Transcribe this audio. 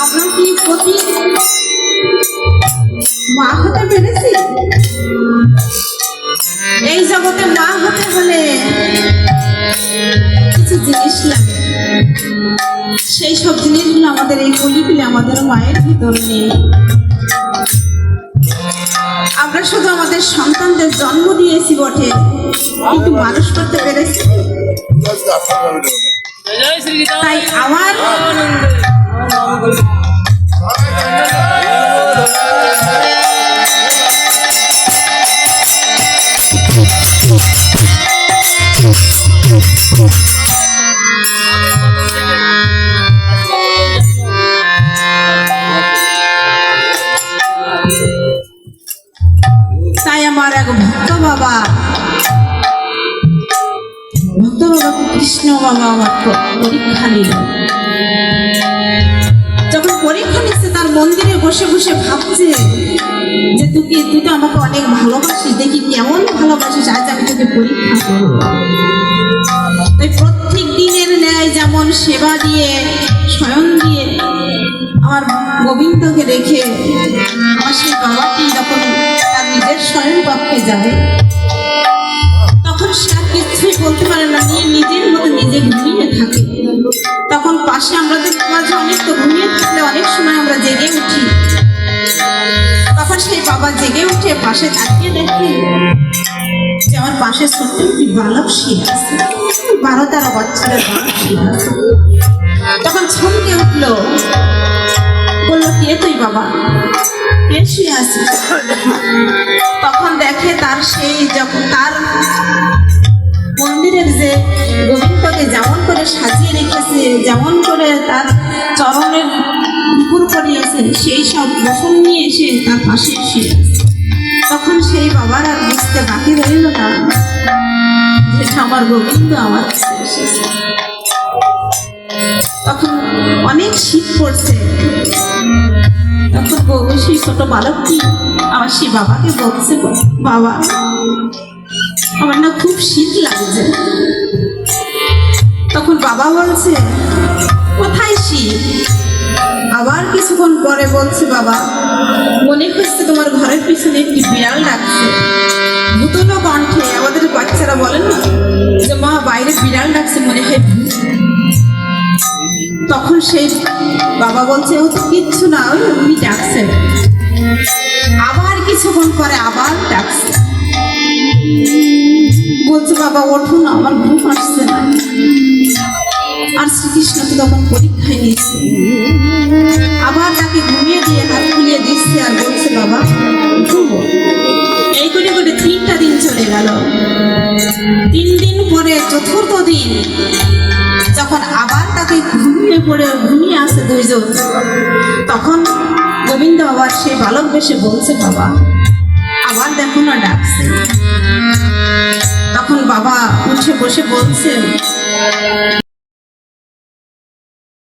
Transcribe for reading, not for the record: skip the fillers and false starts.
আমরা কি প্রতি মা হতে পেরেছি? এই জগতে মা হতে হলে কিছু জিনিস লাগে, সেই সব জিনিসগুলো আমাদের এই কলিগুলি আমাদের মায়ের ভিতর নেই। আমরা শুধু আমাদের সন্তানদের জন্ম দিয়েছি বটে, কিন্তু মানুষ করতে পেরেছি। তাই আমার এক ভক্ত বাবা কৃষ্ণ বাবা আমার পরীক্ষা নিল। যখন পরীক্ষা নিচ্ছে তার মন্দিরে বসে বসে ভাবছে যে তুই তো আমাকে অনেক ভালোবাসিস, দেখি কেমন ভালোবাসিস, আজ আমি তোকে পরীক্ষা করবো। তাই প্রত্যেক দিনের ন্যায় যেমন সেবা দিয়ে শয়ন দিয়ে আমার গোবিন্দকে রেখে আমার সেই বাবাটি যখন তার নিজের শয়ন কক্ষে যায়, তখন সে আর কিছুই বলতে পারে না, নিয়ে নিজের মতো নিজে ঘুমিয়ে থাকে। তখন পাশে আমাদের মাঝে অনেক তো ঘুমিয়ে থাকলে অনেক সময় আমরা জেগে উঠি। তখন সেই বাবা জেগে উঠে পাশে তাকিয়ে দেখে যে আমার পাশে ছোট্ট একটি বালক শুয়ে আছে, 12-13 বছরের বালক শুয়ে আছে। তখন ছমকে উঠলো, বললো কে তুই বাবা, কে শুয়ে আছিস? তখন দেখে তার সেই যখন তার মন্দিরের যে গোবিন্দকে যেমন করে সাজিয়ে রেখেছে, যেমন করে তার চরণের উপর করিয়েছে, সেই সব বসন নিয়ে এসে তার পাশে শুয়ে আছে। তখন সেই বাবার আর বুঝতে বাকি রইল না যে আমার গোবিন্দ আমার কাছে এসেছে। তখন অনেক শীত পড়ছে। তখন সেই ছোট বালকটি আমার সেই বাবাকে বলছে, বাবা আমার না খুব শীত লাগছে। তখন বাবা বলছে, কোথায় শীত? আবার কিছুক্ষণ পরে বলছে, বাবা মনে হচ্ছে তোমার ঘরের পিছনে একটি বিড়াল ডাকছে। ভূতলো কণ্ঠে আমাদের বাচ্চারা বলেন না যে মা বাইরে বিড়াল ডাকছে, মনে হয় ভূত। তখন সেই বাবা বলছে, ও তো কিচ্ছু না, ওই ডাকছে। আবার কিছুক্ষণ পরে আবার ডাকছে, বলছে বাবা ওঠো না, আমার ঘুম আসছে না। আর শ্রীকৃষ্ণকে তখন পরীক্ষায় নিয়েছে, আবার তাকে ঘুমিয়ে দিয়ে হাত খুলিয়ে দিচ্ছে আর বলছে বাবা ঘুমো। এই করে করে 3টা দিন চলে গেল। 3 দিন পরে 4র্থ দিন যখন আবার তাকে ঘুমিয়ে আসে 2 জন, তখন গোবিন্দ আবার সেই বালক বেশে বলছে, বাবা আবার দেখো না ডাকছে। তখন বাবা উঠে বসে বলছে,